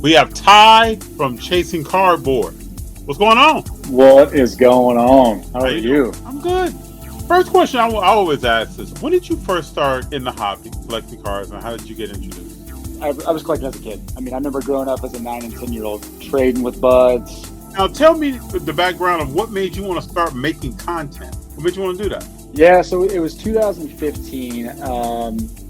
We have Ty from Chasing Cardboard. What's going on? What is going on? How How are you you? doing? I'm good. First question I always ask is, when did you first start in the hobby, collecting cards, and how did you get introduced? I was collecting as a kid. I mean, I remember growing up as a 9 and 10-year-old, trading with buds. Now, tell me the background of what made you want to start making content. What made you want to do that? Yeah, so it was 2015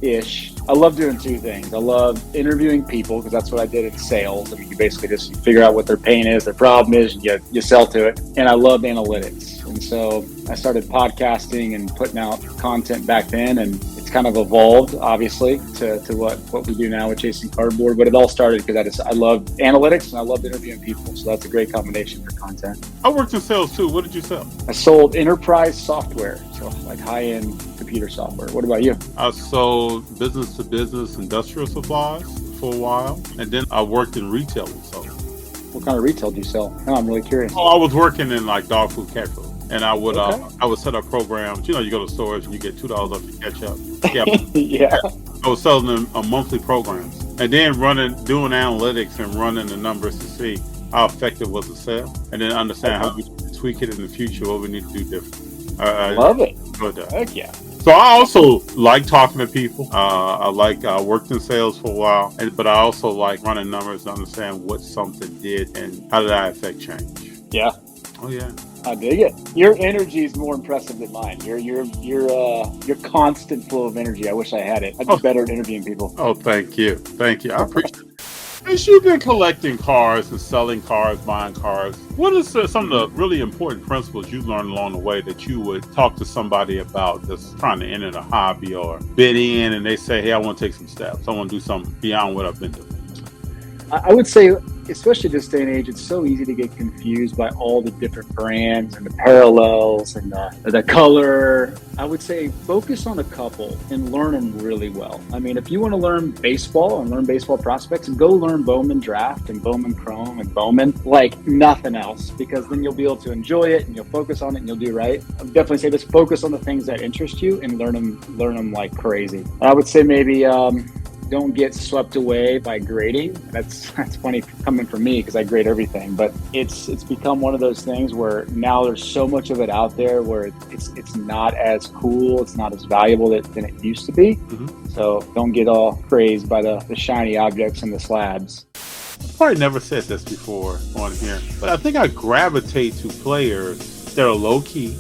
ish. I love doing two things. I love interviewing people because that's what I did in sales. I mean, you basically just figure out what their pain is, their problem is, and you sell to it. And I loved analytics. And so I started podcasting and putting out content back then, and it's kind of evolved, obviously, to what we do now with Chasing Cardboard. But it all started because I loved analytics and I loved interviewing people. So that's a great combination for content. I worked in sales too. What did you sell? I sold enterprise software, so like high-end computer software. What about you? I sold business to business industrial supplies for a while, and then I worked in retail and sold. What kind of retail do you sell? No, I'm really curious. Oh, I was working in like dog food, cat food, and I would set up programs. You know, you go to stores and you get $2 off your ketchup. Yeah, Yeah. I was selling them monthly programs, and then doing analytics and running the numbers to see how effective was the sale, and then understand how we can tweak it in the future, what we need to do different. I Love it. enjoyed that. Heck yeah. So I also like talking to people. I worked in sales for a while, but I also like running numbers to understand what something did and how did that affect change. Yeah. Oh yeah. I dig it. Your energy is more impressive than mine. Your constant flow of energy. I wish I had it. I'd be better at interviewing people. Oh, thank you. I appreciate it. As you've been collecting cars and selling cars, buying cars, what is some of the really important principles you learned along the way that you would talk to somebody about that's trying to enter the hobby or bid in, and they say, hey, I want to take some steps. I want to do something beyond what I've been doing? I would say, especially this day and age, it's so easy to get confused by all the different brands and the parallels and the color. I would say focus on a couple and learn them really well. I mean, if you want to learn baseball and learn baseball prospects, go learn Bowman Draft and Bowman Chrome and Bowman like nothing else, because then you'll be able to enjoy it and you'll focus on it and you'll do right. I would definitely say just focus on the things that interest you and learn them like crazy. I would say maybe don't get swept away by grading. That's funny coming from me because I grade everything, but it's become one of those things where now there's so much of it out there where it's not as cool, it's not as valuable than it used to be. Mm-hmm. So don't get all crazed by the shiny objects and the slabs. I've probably never said this before on here, but I think I gravitate to players that are low key,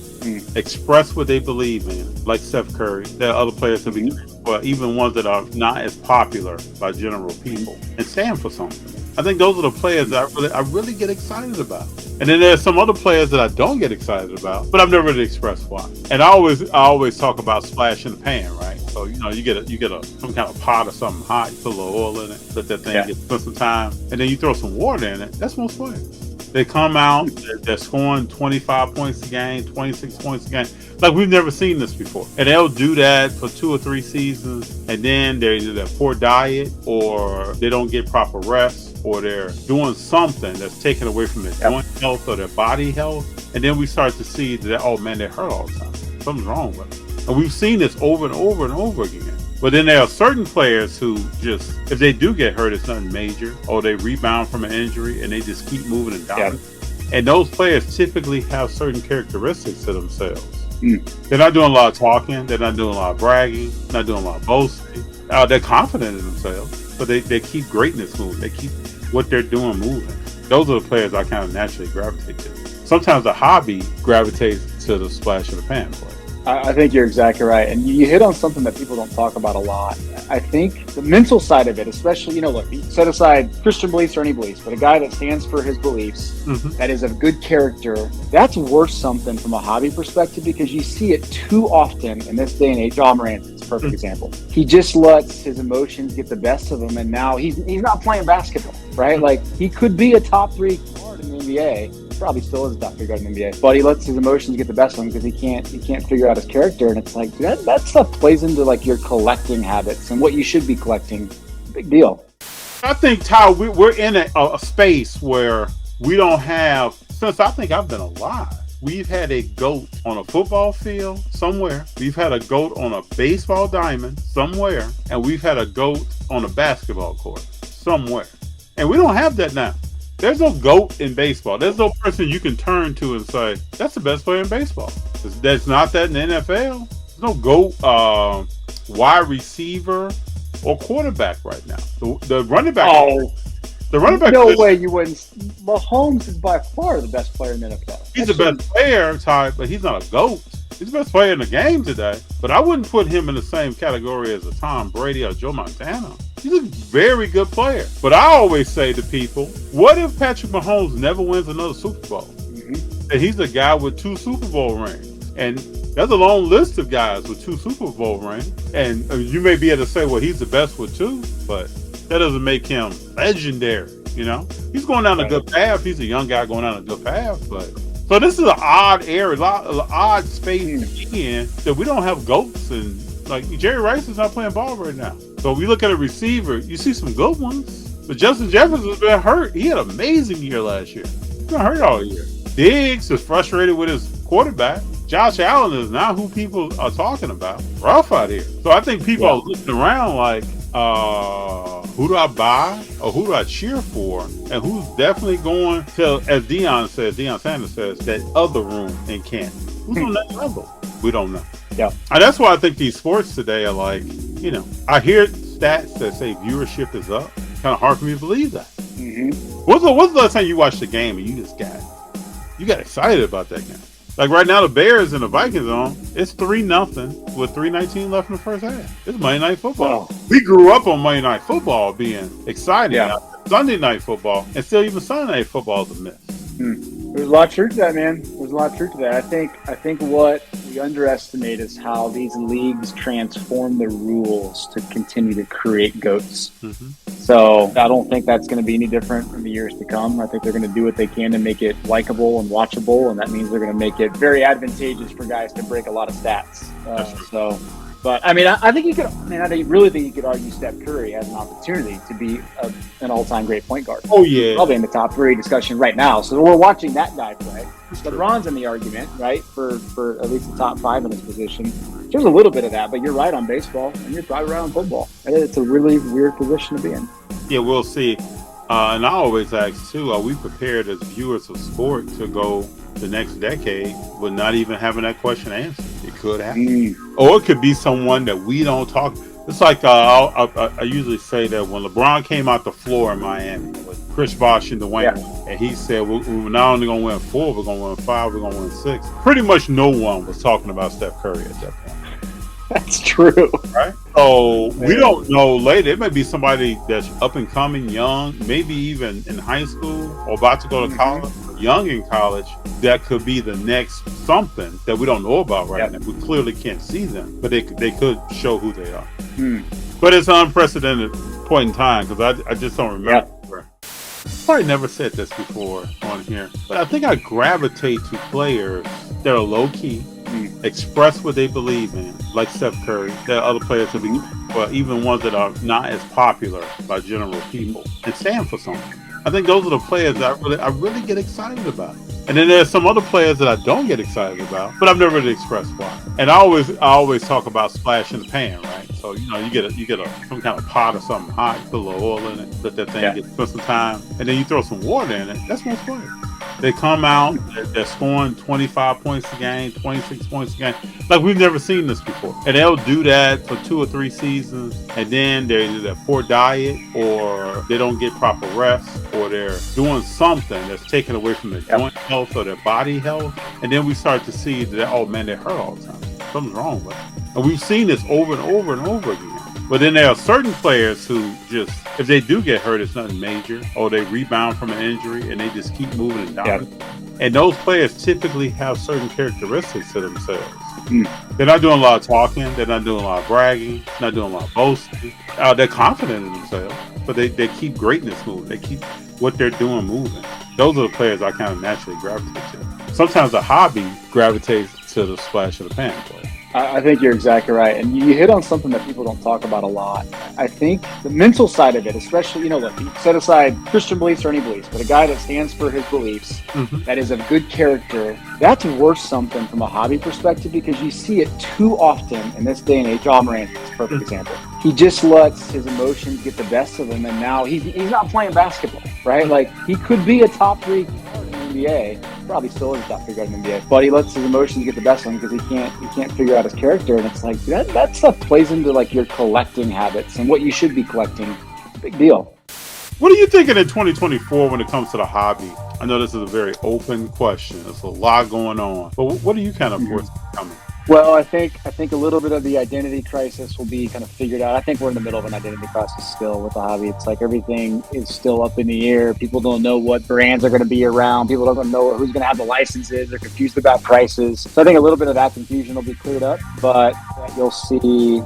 express what they believe in, like Steph Curry. There are other players that we, or even ones that are not as popular by general people, and stand for something. I think those are the players that I really get excited about. And then there's some other players that I don't get excited about, but I've never really expressed why. And I always talk about splash in the pan, right? So you get some kind of pot or something hot, you put a little oil in it, let that thing spend some time, and then you throw some water in it. That's most players. They come out, they're scoring 25 points a game, 26 points a game. Like, we've never seen this before. And they'll do that for 2 or 3 seasons, and then they're either a poor diet, or they don't get proper rest, or they're doing something that's taken away from their joint health or their body health. And then we start to see that, oh man, they're hurt all the time. Something's wrong with them. And we've seen this over and over and over again. But then there are certain players who just, if they do get hurt, it's nothing major, or they rebound from an injury and they just keep moving and down. And those players typically have certain characteristics to themselves. They're not doing a lot of talking, they're not doing a lot of bragging, not doing a lot of boasting. They're confident in themselves, but they keep greatness moving. They keep what they're doing moving. Those are the players I kind of naturally gravitate to. Sometimes the hobby gravitates to the splash of the pan play. I think you're exactly right. And you hit on something that people don't talk about a lot. I think the mental side of it, especially, look, set aside Christian beliefs or any beliefs, but a guy that stands for his beliefs, that is of good character, that's worth something from a hobby perspective, because you see it too often in this day and age. Ja Morant is a perfect example. He just lets his emotions get the best of him, and now he's not playing basketball, right? Like, he could be a top 3 guard in the NBA. Probably still is a top 3 guard in the NBA, but he lets his emotions get the best of him because he can't figure out his character. And it's like that stuff plays into like your collecting habits and what you should be collecting. Big deal. I think, Ty, we're in a space where we don't have, since I think I've been alive, we've had a GOAT on a football field somewhere. We've had a GOAT on a baseball diamond somewhere, and we've had a GOAT on a basketball court somewhere. And we don't have that now. There's no GOAT in baseball. There's no person you can turn to and say, that's the best player in baseball. There's not that in the NFL. There's no GOAT wide receiver or quarterback right now. The running back. Oh, the running back. No way you wouldn't. Mahomes is by far the best player in the NFL. He's the best player, Ty, but he's not a GOAT. He's the best player in the game today, but I wouldn't put him in the same category as a Tom Brady or Joe Montana. He's a very good player. But I always say to people, what if Patrick Mahomes never wins another Super Bowl? Mm-hmm. And he's a guy with 2 Super Bowl rings. And there's a long list of guys with 2 Super Bowl rings. And you may be able to say, well, he's the best with 2, but that doesn't make him legendary, you know? He's going down a good path. He's a young guy going down a good path, but... So this is an odd area, an odd space to be in that we don't have GOATs, and like Jerry Rice is not playing ball right now. So we look at a receiver, you see some good ones, but Justin Jefferson's been hurt. He had an amazing year last year. He's been hurt all year. Diggs is frustrated with his quarterback. Josh Allen is not who people are talking about. Rough out here. So I think people are looking around like, who do I buy or who do I cheer for? And who's definitely going to, as Deion Sanders says, that other room in Canton. Who's on that level? We don't know. Yeah. And that's why I think these sports today are like, you know, I hear stats that say viewership is up. It's kind of hard for me to believe that. Mm-hmm. What's the last time you watched a game and you got excited about that game? Like right now, the Bears and the Vikings on. It's 3-0 with 3:19 left in the first half. It's Monday Night Football. Oh. We grew up on Monday Night Football being exciting. Yeah. Sunday Night Football, and still even Sunday Night Football is a miss. There's a lot of truth to that, man. There's a lot of truth to that. I think what we underestimate is how these leagues transform the rules to continue to create GOATs. Mm-hmm. So I don't think that's going to be any different in the years to come. I think they're going to do what they can to make it likable and watchable, and that means they're going to make it very advantageous for guys to break a lot of stats. But I mean, I think you could. I mean, I really think you could argue Steph Curry has an opportunity to be an all-time great point guard. Oh yeah, probably in the top 3 discussion right now. So we're watching that guy play. LeBron's in the argument, right, for at least the top 5 in his position. There's a little bit of that, but you're right on baseball, and you're probably right on football. It's a really weird position to be in. Yeah, we'll see. And I always ask too: are we prepared as viewers of sport to go the next decade with not even having that question answered? It could happen. Or it could be someone that we don't talk. It's like I usually say that when LeBron came out the floor in Miami with Chris Bosh and Dwayne, and he said, we're not only going to win 4, we're going to win 5, we're going to win 6. Pretty much no one was talking about Steph Curry at that point. That's true. Right? So we don't know later. It may be somebody that's up and coming, young, maybe even in high school or about to go to college, young in college, that could be the next something that we don't know about right now. We clearly can't see them, but they could show who they are. But it's an unprecedented point in time because I just don't remember. Probably never said this before on here, but I think I gravitate to players that are low-key, express what they believe in, like Steph Curry. There are other players that even ones that are not as popular by general people, and stand for something. I think those are the players that I really get excited about. And then there's some other players that I don't get excited about, but I've never really expressed why. And I always talk about splash in the pan, right? So you get some kind of pot or something hot, put a little oil in it, let that thing get spend some time, and then you throw some water in it. That's most players. They come out, they're scoring 25 points a game, 26 points a game. Like we've never seen this before. And they'll do that for 2 or 3 seasons, and then they're either poor diet or they don't get proper rest or they're doing something that's taken away from their joint health or their body health. And then we start to see that, oh man, they're hurt all the time. Something's wrong with them. And we've seen this over and over and over again. But then there are certain players who just, if they do get hurt, it's nothing major, or they rebound from an injury and they just keep moving and down. And those players typically have certain characteristics to themselves. They're not doing a lot of talking. They're not doing a lot of bragging. Not doing a lot of boasting. They're confident in themselves, but they keep greatness moving. They keep what they're doing moving. Those are the players I kind of naturally gravitate to. Sometimes a hobby gravitates to the splash of the pan play. I think you're exactly right. And you hit on something that people don't talk about a lot. I think the mental side of it, especially, look, you set aside Christian beliefs or any beliefs, but a guy that stands for his beliefs, that is of good character, that's worth something from a hobby perspective because you see it too often in this day and age. Ja Morant is a perfect example. he just lets his emotions get the best of him, and now he's not playing basketball, right? Like, he could be a top 3 guard in the NBA, probably still is a top 3 guard in the NBA, but he lets his emotions get the best of him because he can't figure out his character, and it's like that stuff plays into like your collecting habits and what you should be collecting. Big deal. What are you thinking in 2024 when it comes to the hobby? I know this is a very open question. There's a lot going on, but what are you kind of foresee coming? Well, I think a little bit of the identity crisis will be kind of figured out. I think we're in the middle of an identity crisis still with the hobby. It's like everything is still up in the air. People don't know what brands are going to be around. People don't know who's going to have the licenses. They're confused about prices. So I think a little bit of that confusion will be cleared up, but you'll see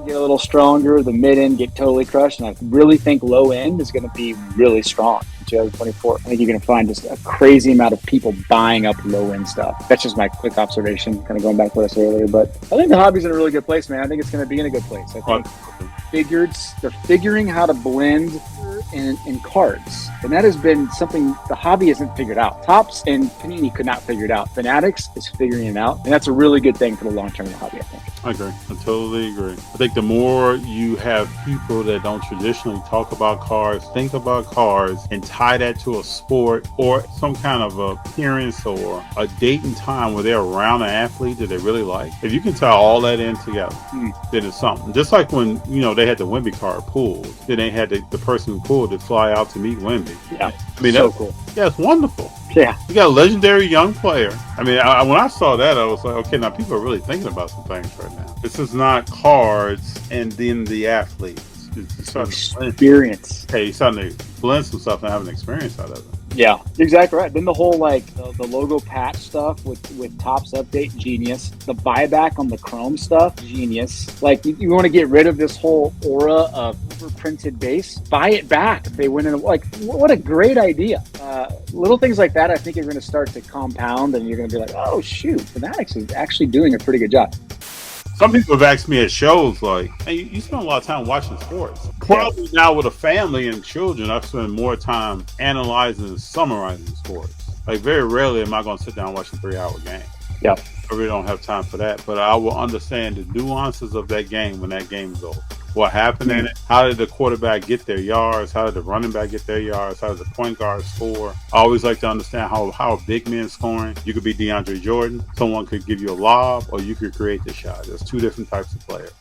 get a little stronger, the mid-end get totally crushed, and I really think low-end is going to be really strong in 2024. I think you're going to find just a crazy amount of people buying up low-end stuff. That's just my quick observation, kind of going back to what I said earlier, but I think the hobby's in a really good place, man. I think it's going to be in a good place. I think they're figuring how to blend in cards, and that has been something the hobby hasn't figured out. Topps and Panini could not figure it out. Fanatics is figuring it out, and that's a really good thing for the long term of the hobby, I think. I agree. I totally agree. I think the more you have people that don't traditionally talk about cards, think about cards, and tie that to a sport or some kind of appearance or a date and time where they're around an athlete that they really like, if you can tie all that in together, then it's something. Just like when, they had the Wemby card pulled, then they had the person who pulled to fly out to meet Wemby. Yeah, I mean, so cool. Yeah, it's wonderful. Yeah. You got a legendary young player. I mean, when I saw that, I was like, okay, now people are really thinking about some things right now. This is not cards and then the athletes. It's experience. Hey, you're starting to blend some stuff and have an experience out of it. Yeah, exactly right. Then the whole the logo patch stuff with Topps update, genius. The buyback on the Chrome stuff, genius. Like you want to get rid of this whole aura of overprinted base, buy it back if they win in. What a great idea. Little things like that, I think, are going to start to compound, and you're going to be like, oh shoot, Fanatics is actually doing a pretty good job. Some people have asked me at shows, like, hey, you spend a lot of time watching sports. Probably now with a family and children, I spend more time analyzing and summarizing sports. Like, very rarely am I going to sit down and watch a 3-hour game. Yeah. I really don't have time for that. But I will understand the nuances of that game when that game is over. What happened in it? How did the quarterback get their yards? How did the running back get their yards? How did the point guard score? I always like to understand how a big man scoring. You could be DeAndre Jordan. Someone could give you a lob, or you could create the shot. There's two different types of players.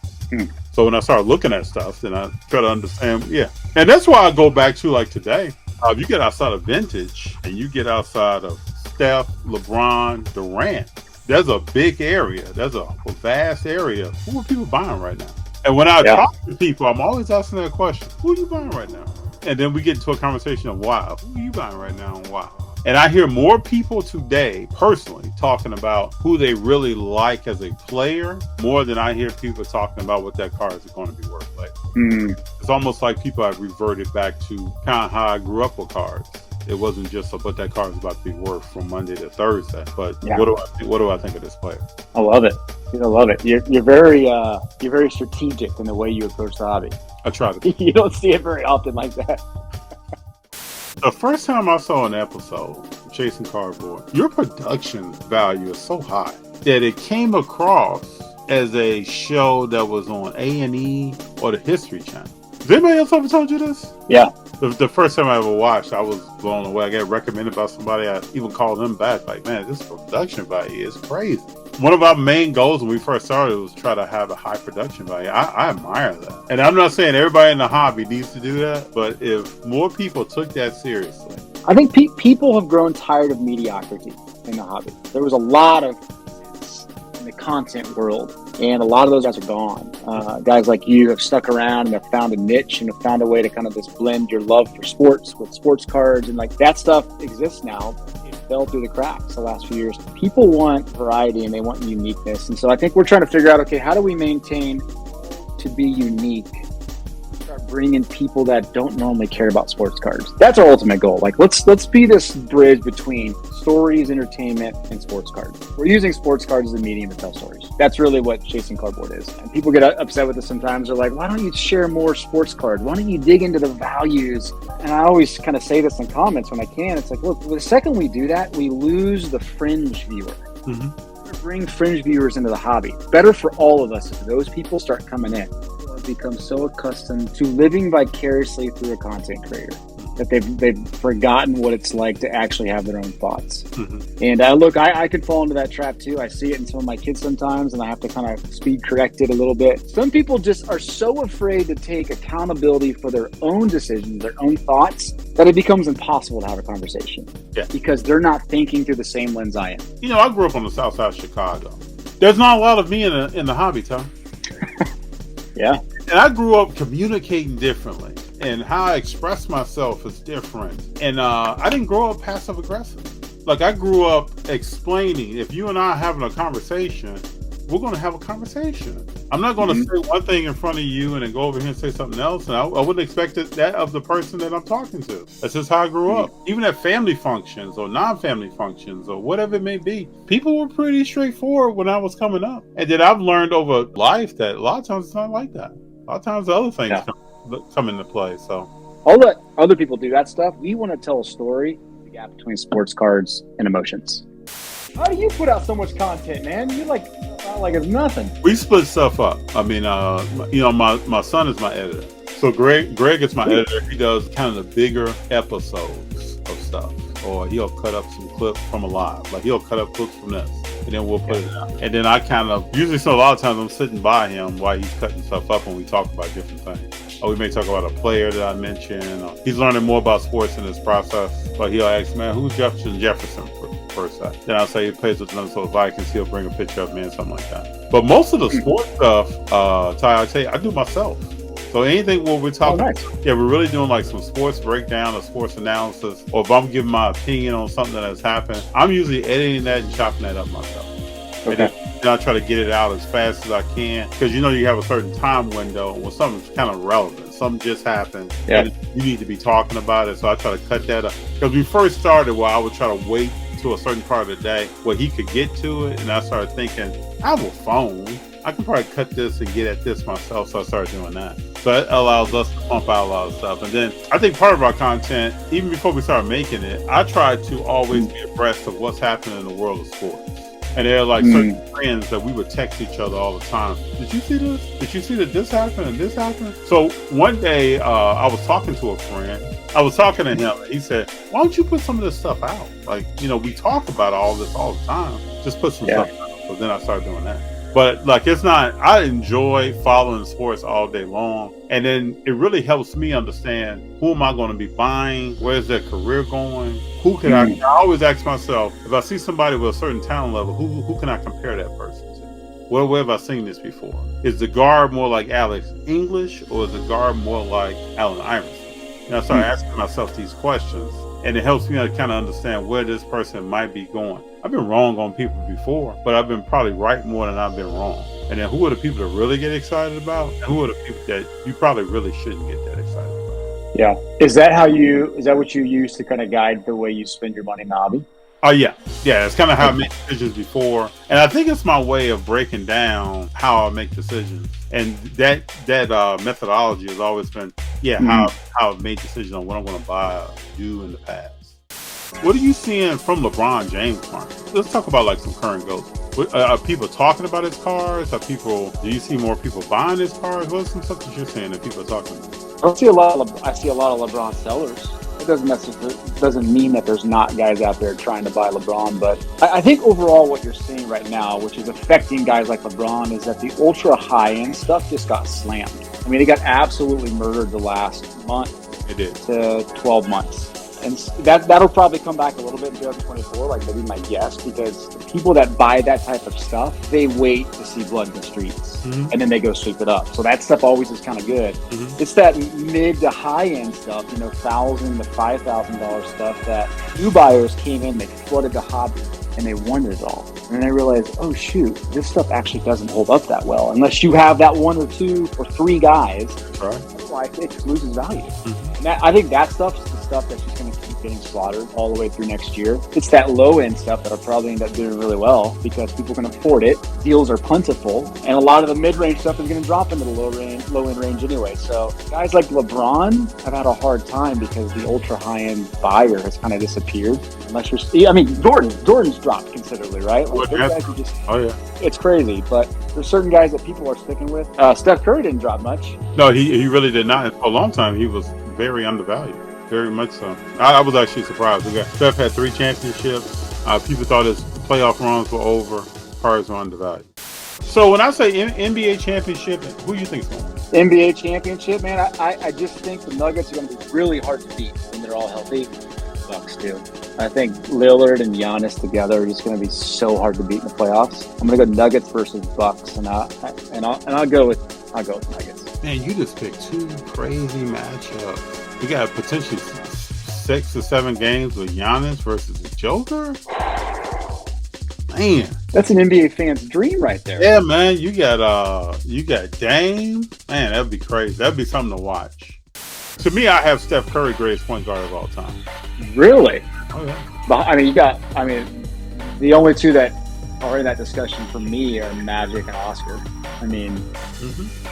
So when I start looking at stuff, then I try to understand. Yeah, and that's why I go back to like today. If you get outside of vintage and you get outside of Steph, LeBron, Durant, there's a big area. There's a vast area. Who are people buying right now? And when I talk to people, I'm always asking that question: who are you buying right now? And then we get into a conversation of why. Who are you buying right now and why? And I hear more people today, personally, talking about who they really like as a player, more than I hear people talking about what that card is going to be worth later. It's almost like people have reverted back to kind of how I grew up with cards. It wasn't just what that card is about to be worth from Monday to Thursday, but what do I think of this player? I love it. I love it. You're very strategic in the way you approach the hobby. I try to. You don't see it very often like that. The first time I saw an episode of Chasing Cardboard, your production value is so high that it came across as a show that was on A&E or the History Channel. Has anybody else ever told you this? Yeah. The first time I ever watched, I was blown away. I got recommended by somebody. I even called them back, like, man, this production value is crazy. One of our main goals when we first started was try to have a high production value. I admire that. And I'm not saying everybody in the hobby needs to do that, but if more people took that seriously. I think people have grown tired of mediocrity in the hobby. There was a lot of in the content world, and a lot of those guys are gone. Guys like you have stuck around and have found a niche and have found a way to kind of just blend your love for sports with sports cards, and like that stuff exists now. It fell through the cracks the last few years. People want variety and they want uniqueness, and so I think we're trying to figure out, okay, how do we maintain to be unique? Start bringing people that don't normally care about sports cards. That's our ultimate goal. Like let's be this bridge between stories, entertainment, and sports cards. We're using sports cards as a medium to tell stories. That's really what Chasing Cardboard is. And people get upset with us sometimes. They're like, why don't you share more sports cards? Why don't you dig into the values? And I always kind of say this in comments when I can. It's like, look, the second we do that, we lose the fringe viewer. Bring fringe viewers into the hobby. Better for all of us if those people start coming in. become so accustomed to living vicariously through a content creator that they've forgotten what it's like to actually have their own thoughts. Mm-hmm. And I could fall into that trap too. I see it in some of my kids sometimes, and I have to kind of speed correct it a little bit. Some people just are so afraid to take accountability for their own decisions, their own thoughts, that it becomes impossible to have a conversation. Yeah. Because they're not thinking through the same lens I am. You know, I grew up on the south side of Chicago. There's not a lot of me in the hobby, Tom. Yeah. And I grew up communicating differently. And how I express myself is different. And I didn't grow up passive aggressive. Like, I grew up explaining, if you and I are having a conversation, we're going to have a conversation. I'm not going to say one thing in front of you and then go over here and say something else. And I wouldn't expect that of the person that I'm talking to. That's just how I grew up. Even at family functions or non-family functions or whatever it may be, people were pretty straightforward when I was coming up. And then I've learned over life that a lot of times it's not like that. A lot of times the other things come into play. So I'll let other people do that stuff. We want to tell a story, the gap between sports cards and emotions. How do you put out so much content, man? You're like it's nothing. We split stuff up. I mean, my son is my editor. So Greg is my editor. He does kind of the bigger episodes of stuff. Or he'll cut up some clips from a live. Like, he'll cut up clips from this, and then we'll put it out. And then I kind of, a lot of times I'm sitting by him while he's cutting stuff up and we talk about different things. Or we may talk about a player that I mentioned. Or he's learning more about sports in this process. But he'll ask, man, who's Jefferson first? Then I'll say he plays with the Minnesota Vikings. He'll bring a picture of me and something like that. But most of the sports stuff, Ty, I tell you, I do myself. So anything where we're talking, we're really doing like some sports breakdown or sports analysis, or if I'm giving my opinion on something that has happened, I'm usually editing that and chopping that up myself. Okay. And then I try to get it out as fast as I can, because you have a certain time window when something's kind of relevant. Something just happened, and you need to be talking about it. So I try to cut that up. Because we first started, I would try to wait to a certain part of the day where he could get to it, and I started thinking, I have a phone. I can probably cut this and get at this myself, so I started doing that. So it allows us to pump out a lot of stuff. And then I think part of our content, even before we started making it, I tried to always be abreast of what's happening in the world of sports. And there are like certain friends that we would text each other all the time. Did you see this? Did you see that this happened and this happened? So one day I was talking to a friend. I was talking to him. And he said, why don't you put some of this stuff out? Like, we talk about all this all the time. Just put some stuff out. So then I started doing that. But like, it's not, I enjoy following sports all day long. And then it really helps me understand, who am I going to be buying? Where's their career going? Who can I always ask myself, if I see somebody with a certain talent level, who can I compare that person to? Where have I seen this before? Is the guard more like Alex English, or is the guard more like Allen Iverson? And I started asking myself these questions, and it helps me to kind of understand where this person might be going. I've been wrong on people before, but I've been probably right more than I've been wrong. And then who are the people to really get excited about? And who are the people that you probably really shouldn't get that excited about? Yeah. Is that what you use to kind of guide the way you spend your money in the hobby? Oh, yeah. Yeah, it's kind of how I make decisions before. And I think it's my way of breaking down how I make decisions. And that methodology has always been, how I've made decisions on what I'm going to buy or do in the past. What are you seeing from LeBron James, Mark? Let's talk about like some current goals. Are people talking about his cars? Do you see more people buying his cars? What's some stuff that you're seeing that people are talking about? I see a lot of LeBron sellers. It doesn't mean that there's not guys out there trying to buy LeBron, but I think overall what you're seeing right now, which is affecting guys like LeBron, is that the ultra high end stuff just got slammed. I mean, it got absolutely murdered the last month. It did. To 12 months. And that'll probably come back a little bit in 2024, like maybe my guess, because the people that buy that type of stuff, they wait to see blood in the streets, and then they go sweep it up. So that stuff always is kind of good. It's that mid to high end stuff, $1,000 to $5,000 stuff that new buyers came in, they flooded the hobby, and they wanted it all. And they realized, oh shoot, this stuff actually doesn't hold up that well unless you have that one or two or three guys. That's right. Otherwise, it just loses value. And I think that stuff's stuff that's just going to keep getting slaughtered all the way through next year. It's that low end stuff that'll probably end up doing really well because people can afford it. Deals are plentiful, and a lot of the mid range stuff is going to drop into the low end range anyway. So guys like LeBron have had a hard time because the ultra high end buyer has kind of disappeared. Unless you're, I mean, Jordan's dropped considerably, right? Like, those guys are just, oh yeah, it's crazy. But there's certain guys that people are sticking with. Steph Curry didn't drop much. No, he really did not. For a long time, he was very undervalued, very much so. I was actually surprised. Steph had 3 championships. People thought his playoff runs were over. Cards were undervalued. So when I say NBA championship, who do you think is going to win? NBA championship, man. I just think the Nuggets are going to be really hard to beat when they're all healthy. Bucks too. I think Lillard and Giannis together are just going to be so hard to beat in the playoffs. I'm going to go Nuggets versus Bucks, and I'll go with Nuggets. Man, you just picked 2 crazy matchups. We got potentially 6 or 7 games with Giannis versus the Joker. Man, that's an NBA fan's dream right there. Yeah, man. You got Dame. Man, that'd be crazy. That'd be something to watch. To me, I have Steph Curry greatest point guard of all time. Really? Oh yeah. But the only 2 that are in that discussion for me are Magic and Oscar. I mean,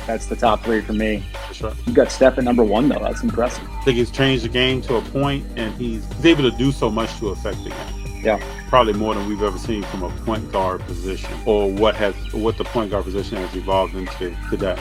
that's the top 3 for me. That's right. You got Steph at number 1 though. That's impressive. I think he's changed the game to a point, and he's able to do so much to affect the game. Yeah. Probably more than we've ever seen from a point guard position, or what the point guard position has evolved into today.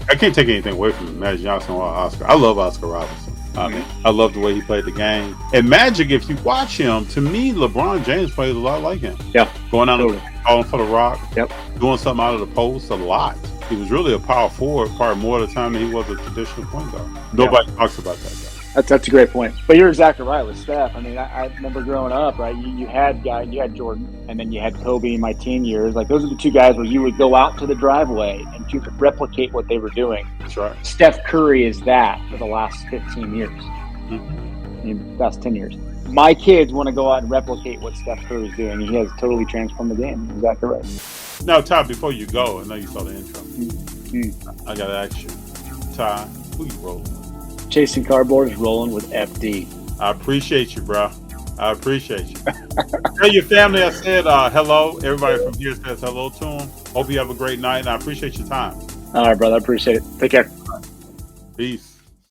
I can't take anything away from Magic Johnson or Oscar. I love Oscar Robertson. I mean, I love the way he played the game. And Magic, if you watch him, to me, LeBron James plays a lot like him. Yeah. Going out and calling for the rock. Yep. Doing something out of the post a lot. He was really a power forward probably more of the time than he was a traditional point guard. Nobody talks about that guy. That's a great point. But you're exactly right with Steph. I mean, I remember growing up, right? You had Jordan, and then you had Kobe in my teen years. Like, those are the 2 guys where you would go out to the driveway and you could replicate what they were doing. That's right. Steph Curry is that for the last 15 years. I mean, last 10 years. My kids want to go out and replicate what Steph Curry is doing. He has totally transformed the game. Exactly right. Now, Ty, before you go, I know you saw the intro. I got to ask you, Ty, who you rolling with? Chasing Cardboard is rolling with FD. I appreciate you, bro. I appreciate you. Tell your family I said hello. Everybody from here says hello to them. Hope you have a great night, and I appreciate your time. All right, brother. I appreciate it. Take care. Peace.